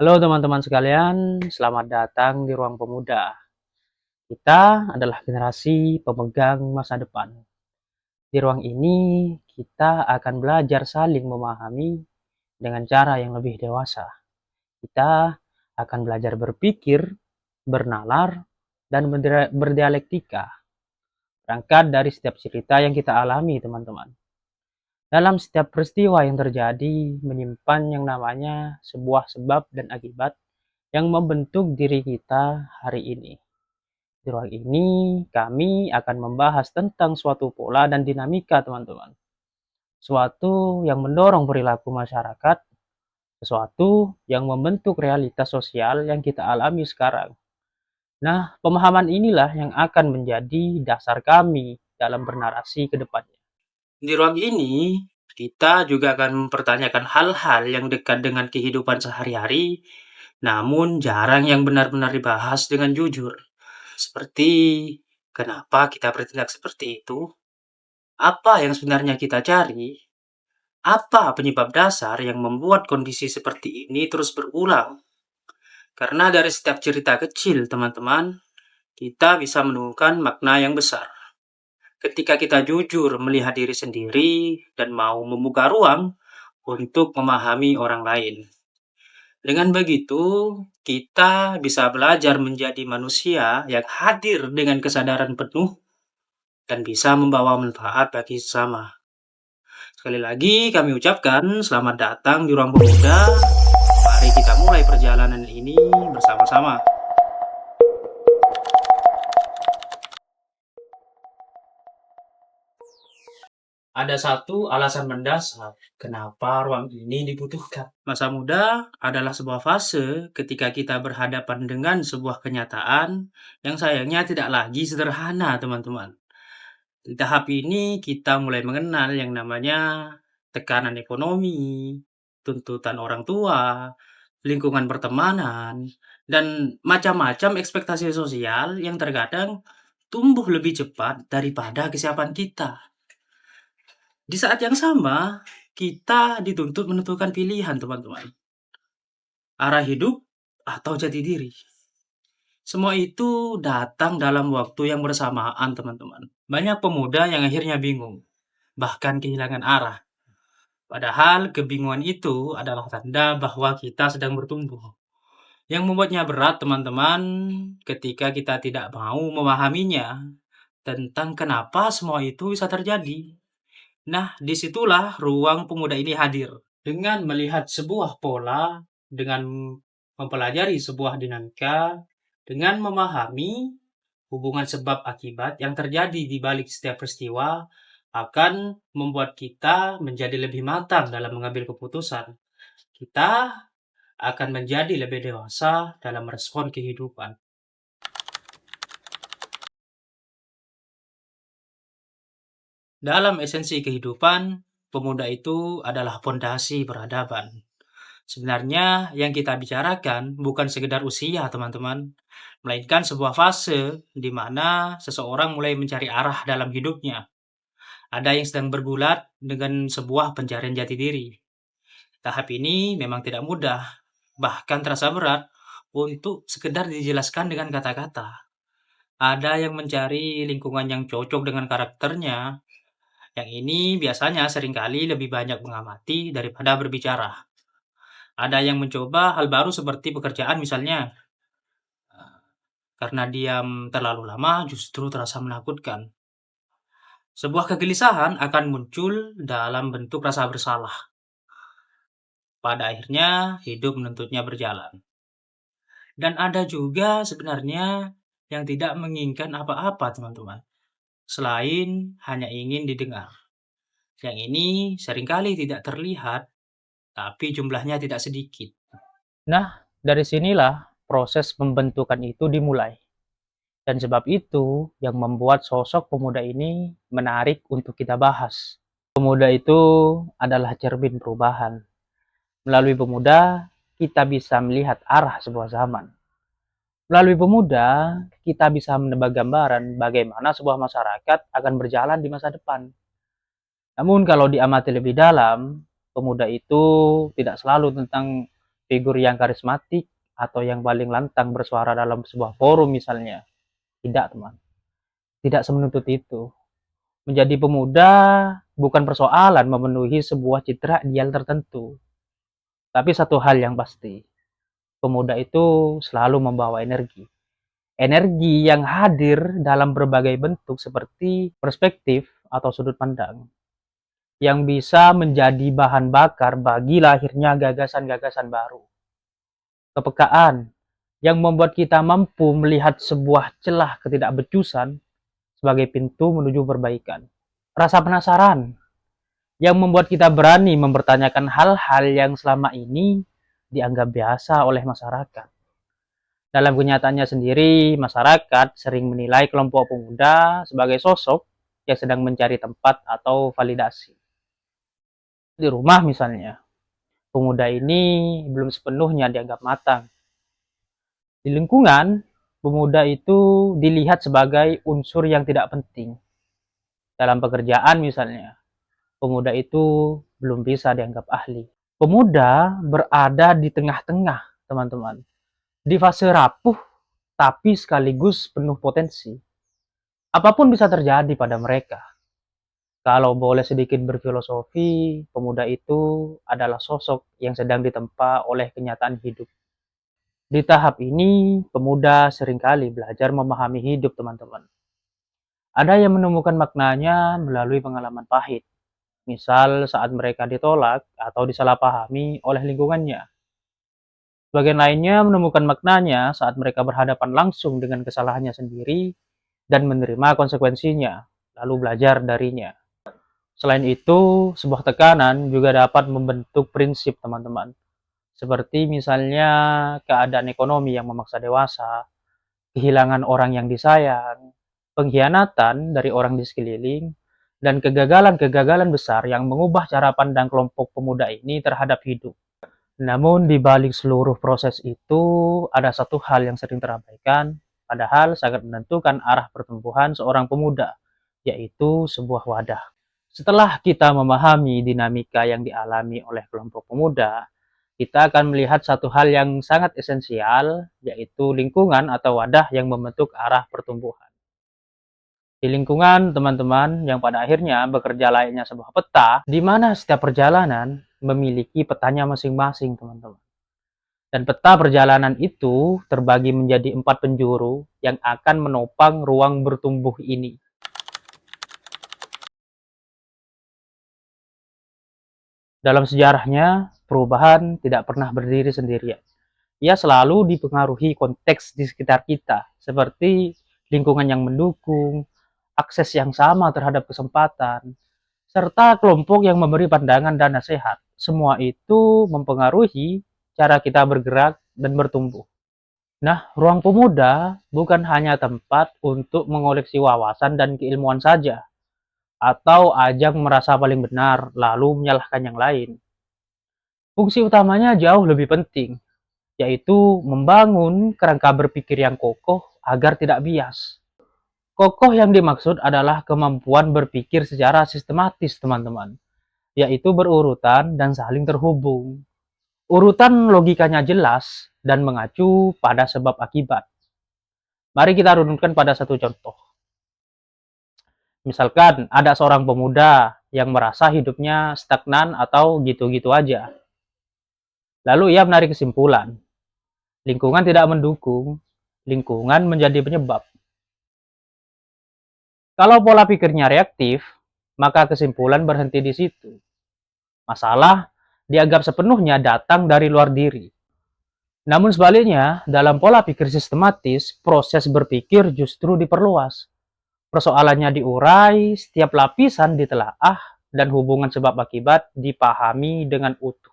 Halo teman-teman sekalian, selamat datang di Ruang Pemuda. Kita adalah generasi pemegang masa depan. Di ruang ini, kita akan belajar saling memahami dengan cara yang lebih dewasa. Kita akan belajar berpikir, bernalar, dan berdialektika. Berangkat dari setiap cerita yang kita alami, teman-teman. Dalam setiap peristiwa yang terjadi, menyimpan yang namanya sebuah sebab dan akibat yang membentuk diri kita hari ini. Di ruang ini, kami akan membahas tentang suatu pola dan dinamika, teman-teman. Suatu yang mendorong perilaku masyarakat, sesuatu yang membentuk realitas sosial yang kita alami sekarang. Nah, pemahaman inilah yang akan menjadi dasar kami dalam bernarasi ke depannya. Di ruang ini, kita juga akan mempertanyakan hal-hal yang dekat dengan kehidupan sehari-hari, namun jarang yang benar-benar dibahas dengan jujur. Seperti, kenapa kita bertindak seperti itu? Apa yang sebenarnya kita cari? Apa penyebab dasar yang membuat kondisi seperti ini terus berulang? Karena dari setiap cerita kecil, teman-teman, kita bisa menemukan makna yang besar. Ketika kita jujur melihat diri sendiri dan mau membuka ruang untuk memahami orang lain. Dengan begitu, kita bisa belajar menjadi manusia yang hadir dengan kesadaran penuh dan bisa membawa manfaat bagi sesama. Sekali lagi kami ucapkan selamat datang di Ruang Pemuda. Mari kita mulai perjalanan ini bersama-sama. Ada satu alasan mendasar kenapa ruang ini dibutuhkan. Masa muda adalah sebuah fase ketika kita berhadapan dengan sebuah kenyataan yang sayangnya tidak lagi sederhana, teman-teman. Di tahap ini kita mulai mengenal yang namanya tekanan ekonomi, tuntutan orang tua, lingkungan pertemanan, dan macam-macam ekspektasi sosial yang terkadang tumbuh lebih cepat daripada kesiapan kita. Di saat yang sama, kita dituntut menentukan pilihan, teman-teman. Arah hidup atau jati diri. Semua itu datang dalam waktu yang bersamaan, teman-teman. Banyak pemuda yang akhirnya bingung, bahkan kehilangan arah. Padahal kebingungan itu adalah tanda bahwa kita sedang bertumbuh. Yang membuatnya berat, teman-teman, ketika kita tidak mau memahaminya tentang kenapa semua itu bisa terjadi. Nah, disitulah ruang pemuda ini hadir. Dengan melihat sebuah pola, dengan mempelajari sebuah dinamika, dengan memahami hubungan sebab akibat yang terjadi di balik setiap peristiwa, akan membuat kita menjadi lebih matang dalam mengambil keputusan. Kita akan menjadi lebih dewasa dalam merespon kehidupan. Dalam esensi kehidupan, pemuda itu adalah fondasi peradaban. Sebenarnya yang kita bicarakan bukan sekedar usia, teman-teman, melainkan sebuah fase di mana seseorang mulai mencari arah dalam hidupnya. Ada yang sedang bergulat dengan sebuah pencarian jati diri. Tahap ini memang tidak mudah, bahkan terasa berat untuk sekedar dijelaskan dengan kata-kata. Ada yang mencari lingkungan yang cocok dengan karakternya. Yang ini biasanya seringkali lebih banyak mengamati daripada berbicara. Ada yang mencoba hal baru seperti pekerjaan misalnya. Karena diam terlalu lama justru terasa menakutkan. Sebuah kegelisahan akan muncul dalam bentuk rasa bersalah. Pada akhirnya hidup menuntutnya berjalan. Dan ada juga sebenarnya yang tidak menginginkan apa-apa, teman-teman. Selain hanya ingin didengar. Yang ini seringkali tidak terlihat, tapi jumlahnya tidak sedikit. Nah, dari sinilah proses pembentukan itu dimulai. Dan sebab itu yang membuat sosok pemuda ini menarik untuk kita bahas. Pemuda itu adalah cermin perubahan. Melalui pemuda, kita bisa melihat arah sebuah zaman. Melalui pemuda, kita bisa menebak gambaran bagaimana sebuah masyarakat akan berjalan di masa depan. Namun kalau diamati lebih dalam, pemuda itu tidak selalu tentang figur yang karismatik, atau yang paling lantang bersuara dalam sebuah forum misalnya. Tidak, teman. Tidak semenuntut itu. Menjadi pemuda bukan persoalan memenuhi sebuah citra ideal tertentu. Tapi satu hal yang pasti, pemuda itu selalu membawa energi. Energi yang hadir dalam berbagai bentuk seperti perspektif atau sudut pandang, yang bisa menjadi bahan bakar bagi lahirnya gagasan-gagasan baru. Kepekaan yang membuat kita mampu melihat sebuah celah ketidakbecusan sebagai pintu menuju perbaikan. Rasa penasaran yang membuat kita berani mempertanyakan hal-hal yang selama ini dianggap biasa oleh masyarakat. Dalam kenyataannya sendiri, masyarakat sering menilai kelompok pemuda sebagai sosok yang sedang mencari tempat atau validasi. Di rumah misalnya, pemuda ini belum sepenuhnya dianggap matang. Di lingkungan, pemuda itu dilihat sebagai unsur yang tidak penting. Dalam pekerjaan misalnya, pemuda itu belum bisa dianggap ahli. Pemuda berada di tengah-tengah, teman-teman. Di fase rapuh, tapi sekaligus penuh potensi. Apapun bisa terjadi pada mereka. Kalau boleh sedikit berfilosofi, pemuda itu adalah sosok yang sedang ditempa oleh kenyataan hidup. Di tahap ini, pemuda seringkali belajar memahami hidup, teman-teman. Ada yang menemukan maknanya melalui pengalaman pahit, misal saat mereka ditolak atau disalahpahami oleh lingkungannya. Sebagian lainnya menemukan maknanya saat mereka berhadapan langsung dengan kesalahannya sendiri dan menerima konsekuensinya, lalu belajar darinya. Selain itu, sebuah tekanan juga dapat membentuk prinsip, teman-teman. Seperti misalnya keadaan ekonomi yang memaksa dewasa, kehilangan orang yang disayang, pengkhianatan dari orang di sekeliling, dan kegagalan-kegagalan besar yang mengubah cara pandang kelompok pemuda ini terhadap hidup. Namun di balik seluruh proses itu, ada satu hal yang sering terabaikan, padahal sangat menentukan arah pertumbuhan seorang pemuda, yaitu sebuah wadah. Setelah kita memahami dinamika yang dialami oleh kelompok pemuda, kita akan melihat satu hal yang sangat esensial, yaitu lingkungan atau wadah yang membentuk arah pertumbuhan. Di lingkungan, teman-teman, yang pada akhirnya bekerja layaknya sebuah peta, di mana setiap perjalanan memiliki petanya masing-masing, teman-teman. Dan peta perjalanan itu terbagi menjadi 4 penjuru yang akan menopang ruang bertumbuh ini. Dalam sejarahnya, perubahan tidak pernah berdiri sendirian. Ia selalu dipengaruhi konteks di sekitar kita, seperti lingkungan yang mendukung, akses yang sama terhadap kesempatan, serta kelompok yang memberi pandangan dan nasihat. Semua itu mempengaruhi cara kita bergerak dan bertumbuh. Nah, ruang pemuda bukan hanya tempat untuk mengoleksi wawasan dan keilmuan saja, atau ajang merasa paling benar lalu menyalahkan yang lain. Fungsi utamanya jauh lebih penting, yaitu membangun kerangka berpikir yang kokoh agar tidak bias. Kokoh yang dimaksud adalah kemampuan berpikir secara sistematis, teman-teman, yaitu berurutan dan saling terhubung. Urutan logikanya jelas dan mengacu pada sebab akibat. Mari kita runutkan pada satu contoh. Misalkan ada seorang pemuda yang merasa hidupnya stagnan atau gitu-gitu aja. Lalu ia menarik kesimpulan, lingkungan tidak mendukung, lingkungan menjadi penyebab. Kalau pola pikirnya reaktif, maka kesimpulan berhenti di situ. Masalah dianggap sepenuhnya datang dari luar diri. Namun sebaliknya, dalam pola pikir sistematis, proses berpikir justru diperluas. Persoalannya diurai, setiap lapisan ditelaah, dan hubungan sebab akibat dipahami dengan utuh.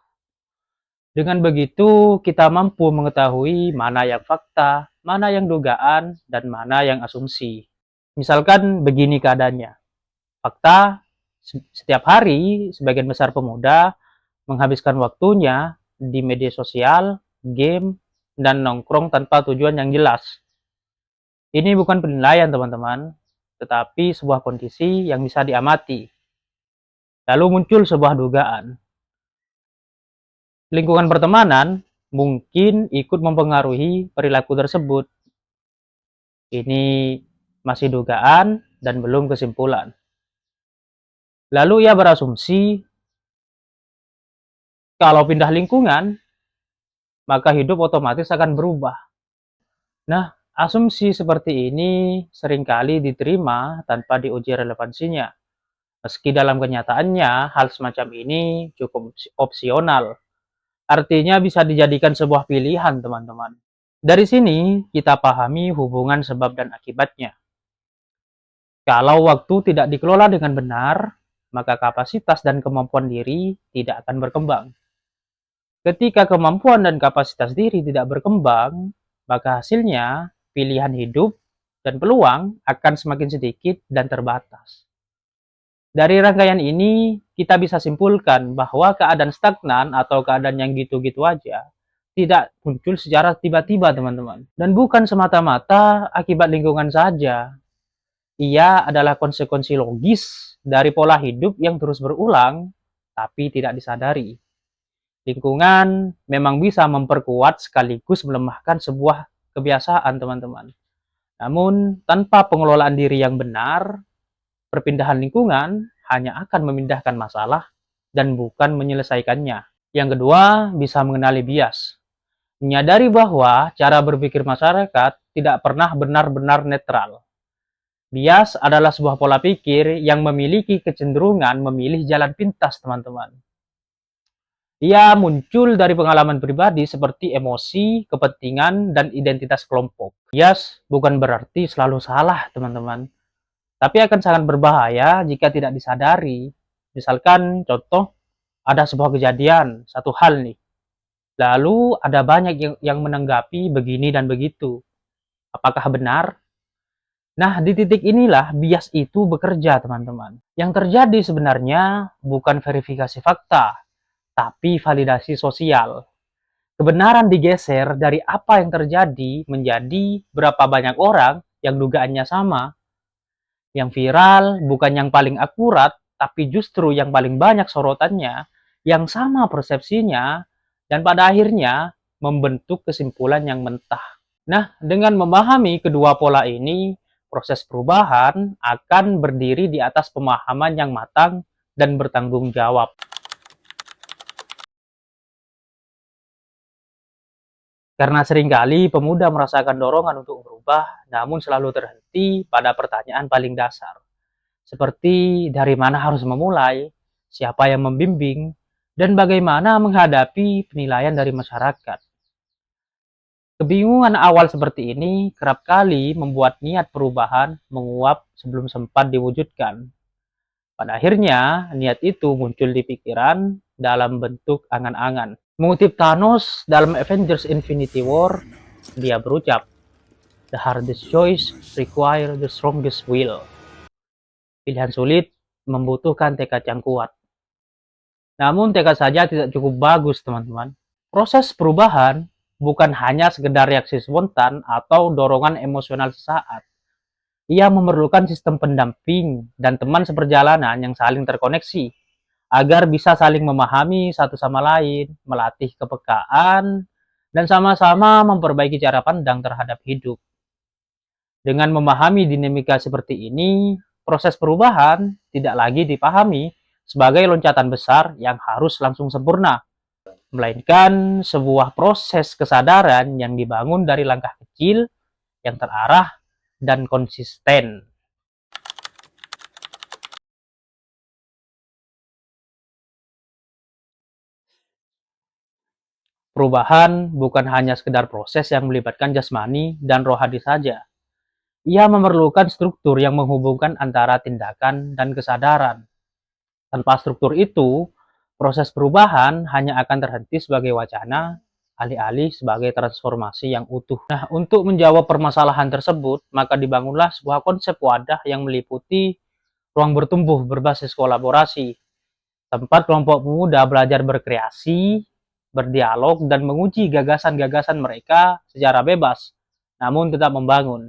Dengan begitu, kita mampu mengetahui mana yang fakta, mana yang dugaan, dan mana yang asumsi. Misalkan begini keadaannya. Fakta, setiap hari sebagian besar pemuda menghabiskan waktunya di media sosial, game, dan nongkrong tanpa tujuan yang jelas. Ini bukan penilaian, teman-teman, tetapi sebuah kondisi yang bisa diamati. Lalu muncul sebuah dugaan. Lingkungan pertemanan mungkin ikut mempengaruhi perilaku tersebut. Ini masih dugaan dan belum kesimpulan. Lalu ia berasumsi kalau pindah lingkungan, maka hidup otomatis akan berubah. Nah, asumsi seperti ini seringkali diterima tanpa diuji relevansinya. Meski dalam kenyataannya, hal semacam ini cukup opsional. Artinya bisa dijadikan sebuah pilihan, teman-teman. Dari sini, kita pahami hubungan sebab dan akibatnya. Kalau waktu tidak dikelola dengan benar, maka kapasitas dan kemampuan diri tidak akan berkembang. Ketika kemampuan dan kapasitas diri tidak berkembang, maka hasilnya pilihan hidup dan peluang akan semakin sedikit dan terbatas. Dari rangkaian ini, kita bisa simpulkan bahwa keadaan stagnan atau keadaan yang gitu-gitu aja tidak muncul secara tiba-tiba, teman-teman. Dan bukan semata-mata akibat lingkungan saja. Ia adalah konsekuensi logis dari pola hidup yang terus berulang, tapi tidak disadari. Lingkungan memang bisa memperkuat sekaligus melemahkan sebuah kebiasaan, teman-teman. Namun, tanpa pengelolaan diri yang benar, perpindahan lingkungan hanya akan memindahkan masalah dan bukan menyelesaikannya. Yang kedua, bisa mengenali bias. Menyadari bahwa cara berpikir masyarakat tidak pernah benar-benar netral. Bias adalah sebuah pola pikir yang memiliki kecenderungan memilih jalan pintas, teman-teman. Ia muncul dari pengalaman pribadi seperti emosi, kepentingan, dan identitas kelompok. Bias bukan berarti selalu salah, teman-teman. Tapi akan sangat berbahaya jika tidak disadari. Misalkan contoh, ada sebuah kejadian, satu hal nih. Lalu ada banyak yang menanggapi begini dan begitu. Apakah benar? Nah, di titik inilah bias itu bekerja, teman-teman. Yang terjadi sebenarnya bukan verifikasi fakta, tapi validasi sosial. Kebenaran digeser dari apa yang terjadi menjadi berapa banyak orang yang dugaannya sama. Yang viral bukan yang paling akurat, tapi justru yang paling banyak sorotannya, yang sama persepsinya, dan pada akhirnya membentuk kesimpulan yang mentah. Nah, dengan memahami kedua pola ini, proses perubahan akan berdiri di atas pemahaman yang matang dan bertanggung jawab. Karena seringkali pemuda merasakan dorongan untuk berubah, namun selalu terhenti pada pertanyaan paling dasar. Seperti dari mana harus memulai, siapa yang membimbing, dan bagaimana menghadapi penilaian dari masyarakat. Kebingungan awal seperti ini kerap kali membuat niat perubahan menguap sebelum sempat diwujudkan. Pada akhirnya, niat itu muncul di pikiran dalam bentuk angan-angan. Mengutip Thanos dalam Avengers Infinity War, dia berucap, "The hardest choice require the strongest will." Pilihan sulit membutuhkan tekad yang kuat. Namun tekad saja tidak cukup bagus, teman-teman. Proses perubahan bukan hanya sekedar reaksi spontan atau dorongan emosional sesaat. Ia memerlukan sistem pendamping dan teman seperjalanan yang saling terkoneksi agar bisa saling memahami satu sama lain, melatih kepekaan, dan sama-sama memperbaiki cara pandang terhadap hidup. Dengan memahami dinamika seperti ini, proses perubahan tidak lagi dipahami sebagai loncatan besar yang harus langsung sempurna, melainkan sebuah proses kesadaran yang dibangun dari langkah kecil yang terarah dan konsisten. Perubahan bukan hanya sekedar proses yang melibatkan jasmani dan rohani saja. Ia memerlukan struktur yang menghubungkan antara tindakan dan kesadaran. Tanpa struktur itu, proses perubahan hanya akan terhenti sebagai wacana, alih-alih sebagai transformasi yang utuh. Nah, untuk menjawab permasalahan tersebut, maka dibangunlah sebuah konsep wadah yang meliputi ruang bertumbuh berbasis kolaborasi, tempat kelompok pemuda belajar berkreasi, berdialog, dan menguji gagasan-gagasan mereka secara bebas, namun tetap membangun.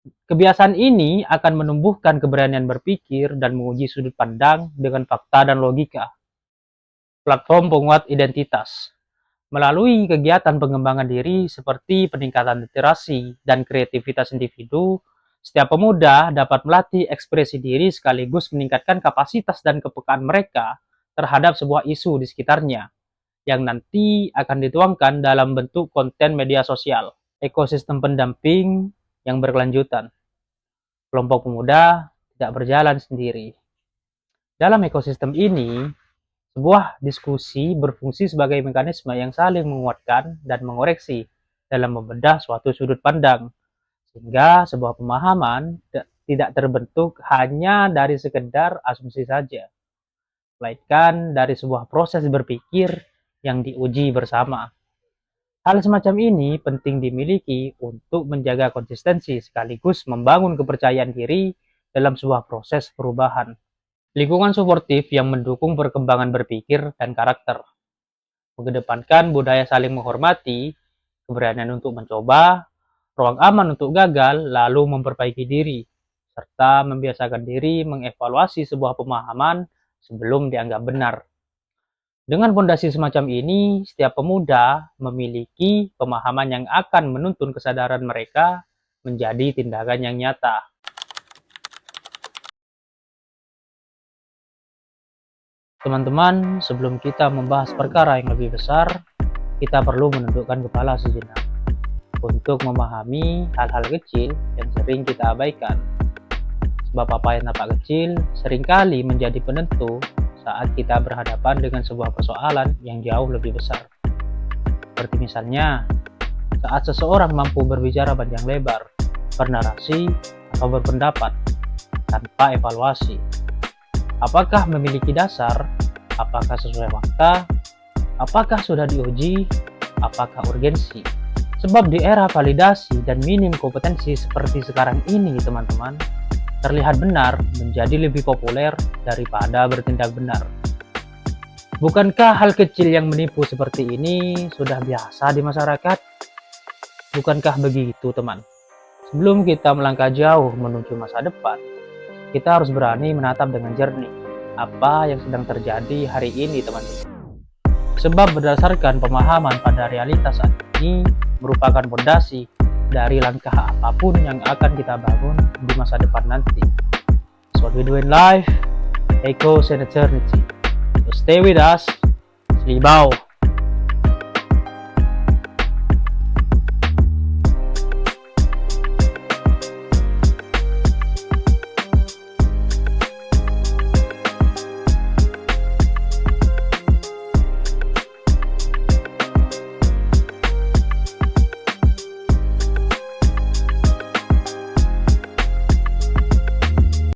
Kebiasaan ini akan menumbuhkan keberanian berpikir dan menguji sudut pandang dengan fakta dan logika. Platform penguat identitas. Melalui kegiatan pengembangan diri seperti peningkatan literasi dan kreativitas individu, setiap pemuda dapat melatih ekspresi diri sekaligus meningkatkan kapasitas dan kepekaan mereka terhadap sebuah isu di sekitarnya yang nanti akan dituangkan dalam bentuk konten media sosial. Ekosistem pendamping yang berkelanjutan. Kelompok pemuda tidak berjalan sendiri. Dalam ekosistem ini, sebuah diskusi berfungsi sebagai mekanisme yang saling menguatkan dan mengoreksi dalam membedah suatu sudut pandang, sehingga sebuah pemahaman tidak terbentuk hanya dari sekedar asumsi saja, melainkan dari sebuah proses berpikir yang diuji bersama. Hal semacam ini penting dimiliki untuk menjaga konsistensi sekaligus membangun kepercayaan diri dalam sebuah proses perubahan. Lingkungan suportif yang mendukung perkembangan berpikir dan karakter, mengedepankan budaya saling menghormati, keberanian untuk mencoba, ruang aman untuk gagal, lalu memperbaiki diri, serta membiasakan diri mengevaluasi sebuah pemahaman sebelum dianggap benar. Dengan fondasi semacam ini, setiap pemuda memiliki pemahaman yang akan menuntun kesadaran mereka menjadi tindakan yang nyata. Teman-teman, sebelum kita membahas perkara yang lebih besar, kita perlu menundukkan kepala sejenak untuk memahami hal-hal kecil yang sering kita abaikan. Sebab apa yang nampak kecil seringkali menjadi penentu saat kita berhadapan dengan sebuah persoalan yang jauh lebih besar. Seperti misalnya, saat seseorang mampu berbicara panjang lebar, bernarasi, atau berpendapat tanpa evaluasi. Apakah memiliki dasar? Apakah sesuai fakta? Apakah sudah diuji? Apakah urgensi? Sebab di era validasi dan minim kompetensi seperti sekarang ini, teman-teman, terlihat benar menjadi lebih populer daripada bertindak benar. Bukankah hal kecil yang menipu seperti ini sudah biasa di masyarakat? Bukankah begitu, teman? Sebelum kita melangkah jauh menuju masa depan, kita harus berani menatap dengan jernih apa yang sedang terjadi hari ini, teman-teman. Sebab berdasarkan pemahaman pada realitas saat ini merupakan fondasi dari langkah apapun yang akan kita bangun di masa depan nanti. So we do in life, echoes and eternity. So stay with us. Slibao.